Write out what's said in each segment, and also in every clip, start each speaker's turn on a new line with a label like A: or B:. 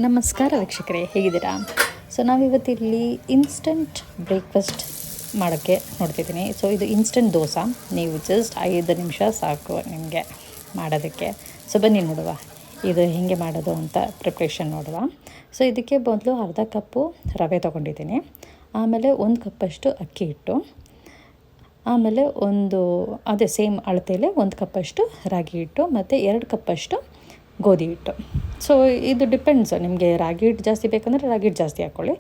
A: ನಮಸ್ಕಾರ ವೀಕ್ಷಕರೇ, ಹೇಗಿದ್ದೀರಾ? ಸೊ ನಾವಿವತ್ತಿಲ್ಲಿ ಇನ್ಸ್ಟಂಟ್ ಬ್ರೇಕ್ಫಾಸ್ಟ್ ಮಾಡೋಕ್ಕೆ ನೋಡ್ತಿದ್ದೀನಿ. ಸೊ ಇದು ಇನ್ಸ್ಟಂಟ್ ದೋಸೆ. ನೀವು ಜಸ್ಟ್ 5 ನಿಮಿಷ ಸಾಕು ನಿಮಗೆ ಮಾಡೋದಕ್ಕೆ. ಸೊ ಬನ್ನಿ ನೋಡುವ ಇದು ಹೇಗೆ ಮಾಡೋದು ಅಂತ ಪ್ರಿಪ್ರೇಷನ್ ನೋಡುವ. ಸೊ ಇದಕ್ಕೆ ಮೊದಲು ಅರ್ಧ ಕಪ್ಪು ರವೆ ತೊಗೊಂಡಿದ್ದೀನಿ, ಆಮೇಲೆ 1 ಕಪ್ಪಷ್ಟು ಅಕ್ಕಿ ಹಿಟ್ಟು, ಆಮೇಲೆ ಅದೇ ಸೇಮ್ ಅಳತೆಯಲ್ಲೇ 1 ಕಪ್ಪಷ್ಟು ರಾಗಿ ಹಿಟ್ಟು ಮತ್ತು 2 ಕಪ್ಪಷ್ಟು ಗೋಧಿ ಹಿಟ್ಟು. ಸೊ ಇದು ಡಿಪೆಂಡ್ಸ್, ನಿಮಗೆ ರಾಗಿ ಹಿಟ್ಟು ಜಾಸ್ತಿ ಬೇಕಂದರೆ ರಾಗಿ ಹಿಟ್ಟು ಜಾಸ್ತಿ ಹಾಕ್ಕೊಳ್ಳಿ,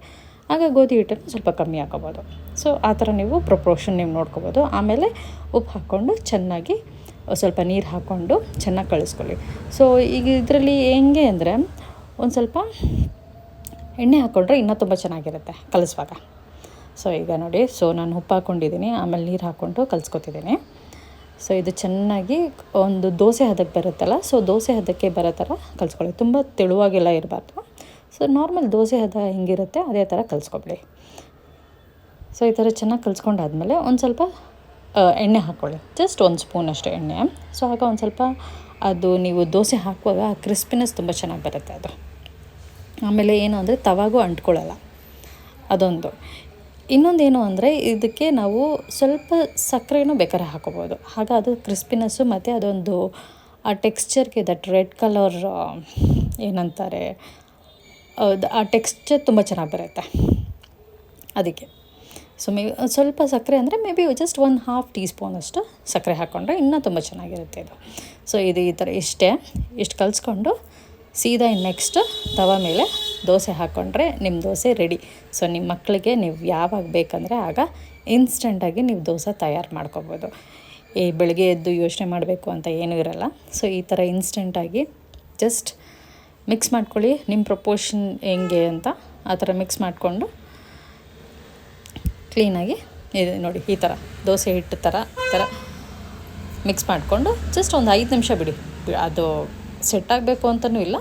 A: ಆಗ ಗೋಧಿ ಹಿಟ್ಟನ್ನು ಸ್ವಲ್ಪ ಕಮ್ಮಿ ಹಾಕೋಬೋದು. ಸೊ ಆ ಥರ ನೀವು ಪ್ರೊಪೋರ್ಷನ್ ನೀವು ನೋಡ್ಕೋಬೋದು. ಆಮೇಲೆ ಉಪ್ಪು ಹಾಕ್ಕೊಂಡು ಚೆನ್ನಾಗಿ ಸ್ವಲ್ಪ ನೀರು ಹಾಕ್ಕೊಂಡು ಚೆನ್ನಾಗಿ ಕಳಿಸ್ಕೊಳ್ಳಿ. ಸೊ ಈಗ ಇದರಲ್ಲಿ ಹೆಂಗೆ ಅಂದರೆ ಒಂದು ಸ್ವಲ್ಪ ಎಣ್ಣೆ ಹಾಕ್ಕೊಂಡ್ರೆ ಇನ್ನೂ ತುಂಬ ಚೆನ್ನಾಗಿರುತ್ತೆ ಕಲಿಸುವಾಗ. ಸೊ ಈಗ ನೋಡಿ, ಸೊ ನಾನು ಉಪ್ಪು ಹಾಕ್ಕೊಂಡಿದ್ದೀನಿ, ಆಮೇಲೆ ನೀರು ಹಾಕ್ಕೊಂಡು ಕಲಿಸ್ಕೊತಿದ್ದೀನಿ. ಸೊ ಇದು ಚೆನ್ನಾಗಿ ಒಂದು ದೋಸೆ ಹದಕ್ಕೆ ಬರುತ್ತಲ್ಲ, ಸೊ ದೋಸೆ ಹದಕ್ಕೆ ಬರೋ ಥರ ಕಲಿಸ್ಕೊಳ್ಳಿ. ತುಂಬ ತೆಳುವಾಗೆಲ್ಲ ಇರಬಾರ್ದು. ಸೊ ನಾರ್ಮಲ್ ದೋಸೆ ಹದ ಹೆಂಗಿರುತ್ತೆ ಅದೇ ಥರ ಕಲಿಸ್ಕೊಬಿಡಿ. ಸೊ ಈ ಥರ ಚೆನ್ನಾಗಿ ಕಲಿಸ್ಕೊಂಡಾದ್ಮೇಲೆ ಒಂದು ಸ್ವಲ್ಪ ಎಣ್ಣೆ ಹಾಕ್ಕೊಳ್ಳಿ, ಜಸ್ಟ್ 1 ಸ್ಪೂನ್ ಅಷ್ಟು ಎಣ್ಣೆ. ಸೊ ಆಗ ಒಂದು ಸ್ವಲ್ಪ ಅದು ನೀವು ದೋಸೆ ಹಾಕುವಾಗ ಆ ಕ್ರಿಸ್ಪಿನೆಸ್ ತುಂಬ ಚೆನ್ನಾಗಿ ಬರುತ್ತೆ ಅದು. ಆಮೇಲೆ ಏನು ಅಂದರೆ ತವಾಗೂ ಅಂಟ್ಕೊಳ್ಳಲ್ಲ, ಅದೊಂದು. ಇನ್ನೊಂದೇನು ಅಂದರೆ ಇದಕ್ಕೆ ನಾವು ಸ್ವಲ್ಪ ಸಕ್ಕರೆನೂ ಬೇಕಾದ್ರೆ ಹಾಕೋಬೋದು, ಆಗ ಅದು ಕ್ರಿಸ್ಪಿನೆಸ್ಸು ಮತ್ತು ಅದೊಂದು ಆ ಟೆಕ್ಸ್ಚರ್ಗೆ ದಟ್ ರೆಡ್ ಕಲರ್ ಏನಂತಾರೆ ಆ ಟೆಕ್ಸ್ಚರ್ ತುಂಬ ಚೆನ್ನಾಗಿ ಬರುತ್ತೆ ಅದಕ್ಕೆ. ಸೊ ಸ್ವಲ್ಪ ಸಕ್ಕರೆ ಅಂದರೆ ಮೇ ಬಿ ಜಸ್ಟ್ 1/2 ಟೀ ಸ್ಪೂನಷ್ಟು ಸಕ್ಕರೆ ಹಾಕ್ಕೊಂಡ್ರೆ ಇನ್ನೂ ತುಂಬ ಚೆನ್ನಾಗಿರುತ್ತೆ ಇದು. ಸೊ ಇದು ಈ ಥರ ಇಷ್ಟು ಕಲಿಸ್ಕೊಂಡು ಸೀದಾ ನೆಕ್ಸ್ಟ್ ತವ ಮೇಲೆ ದೋಸೆ ಹಾಕ್ಕೊಂಡ್ರೆ ನಿಮ್ಮ ದೋಸೆ ರೆಡಿ. ಸೊ ನಿಮ್ಮ ಮಕ್ಕಳಿಗೆ ನೀವು ಯಾವಾಗ ಬೇಕಂದರೆ ಆಗ ಇನ್ಸ್ಟೆಂಟಾಗಿ ನೀವು ದೋಸೆ ತಯಾರು ಮಾಡ್ಕೊಬೋದು. ಬೆಳಗ್ಗೆ ಎದ್ದು ಯೋಚನೆ ಮಾಡಬೇಕು ಅಂತ ಏನೂ ಇರಲ್ಲ. ಸೊ ಈ ಥರ ಇನ್ಸ್ಟೆಂಟಾಗಿ ಜಸ್ಟ್ ಮಿಕ್ಸ್ ಮಾಡ್ಕೊಳ್ಳಿ, ನಿಮ್ಮ ಪ್ರಪೋರ್ಷನ್ ಹೆಂಗೆ ಅಂತ ಆ ಥರ ಮಿಕ್ಸ್ ಮಾಡಿಕೊಂಡು ಕ್ಲೀನಾಗಿ ಇದು ನೋಡಿ, ಈ ಥರ ದೋಸೆ ಹಿಟ್ಟು ಥರ ಈ ಥರ ಮಿಕ್ಸ್ ಮಾಡಿಕೊಂಡು ಜಸ್ಟ್ ಒಂದು 5 ನಿಮಿಷ ಬಿಡಿ. ಅದು ಸೆಟ್ ಆಗಬೇಕು ಅಂತಲೂ ಇಲ್ಲ,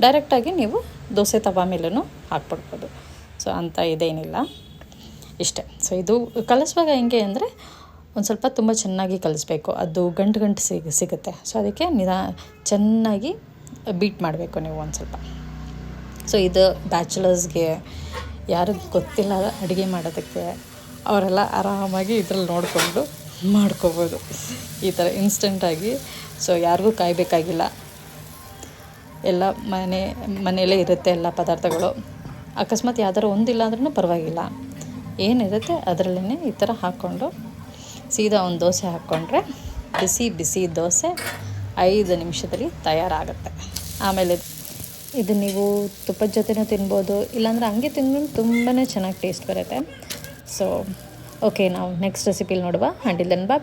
A: ಡೈರೆಕ್ಟಾಗಿ ನೀವು ದೋಸೆ ತವ ಮೇಲೂ ಹಾಕ್ಬಿಡ್ಬೋದು. ಸೊ ಅಂತ ಇದೇನಿಲ್ಲ, ಇಷ್ಟೇ. ಸೊ ಇದು ಕಲಿಸುವಾಗ ಹೆಂಗೆ ಅಂದರೆ ಒಂದು ಸ್ವಲ್ಪ ತುಂಬ ಚೆನ್ನಾಗಿ ಕಲಿಸ್ಬೇಕು, ಅದು ಗಂಟು ಸಿಗುತ್ತೆ. ಸೊ ಅದಕ್ಕೆ ಚೆನ್ನಾಗಿ ಬೀಟ್ ಮಾಡಬೇಕು ನೀವು ಒಂದು ಸ್ವಲ್ಪ. ಸೊ ಇದು ಬ್ಯಾಚುಲರ್ಸ್ಗೆ, ಯಾರಿಗೆ ಗೊತ್ತಿಲ್ಲ ಅಡುಗೆ ಮಾಡೋದಕ್ಕೆ, ಅವರೆಲ್ಲ ಆರಾಮಾಗಿ ಇದ್ರಲ್ಲಿ ನೋಡಿಕೊಂಡು ಮಾಡ್ಕೋಬೋದು ಈ ಥರ ಇನ್ಸ್ಟೆಂಟಾಗಿ. ಸೊ ಯಾರಿಗೂ ಕಾಯಬೇಕಾಗಿಲ್ಲ, ಎಲ್ಲ ಮನೆಯಲ್ಲೇ ಇರುತ್ತೆ ಎಲ್ಲ ಪದಾರ್ಥಗಳು. ಅಕಸ್ಮಾತ್ ಯಾವ್ದಾರು ಒಂದಿಲ್ಲ ಅಂದ್ರೂ ಪರವಾಗಿಲ್ಲ, ಏನಿರುತ್ತೆ ಅದರಲ್ಲೇ ಈ ಥರ ಹಾಕ್ಕೊಂಡು ಸೀದಾ ಒಂದು ದೋಸೆ ಹಾಕ್ಕೊಂಡ್ರೆ ಬಿಸಿ ದೋಸೆ 5 ನಿಮಿಷದಲ್ಲಿ ತಯಾರಾಗುತ್ತೆ. ಆಮೇಲೆ ಇದು ನೀವು ತುಪ್ಪದ ಜೊತೆನೂ ತಿನ್ಬೋದು, ಇಲ್ಲಾಂದರೆ ಹಂಗೆ ತಿಂದ್ರೂ ತುಂಬಾ ಚೆನ್ನಾಗಿ ಟೇಸ್ಟ್ ಬರುತ್ತೆ. ಸೊ ಓಕೆ, ನಾವು ನೆಕ್ಸ್ಟ್ ರೆಸಿಪಿಲಿ ನೋಡುವ. ಅಂಟಿಲ್ ದೆನ್ ಬಾಯ್.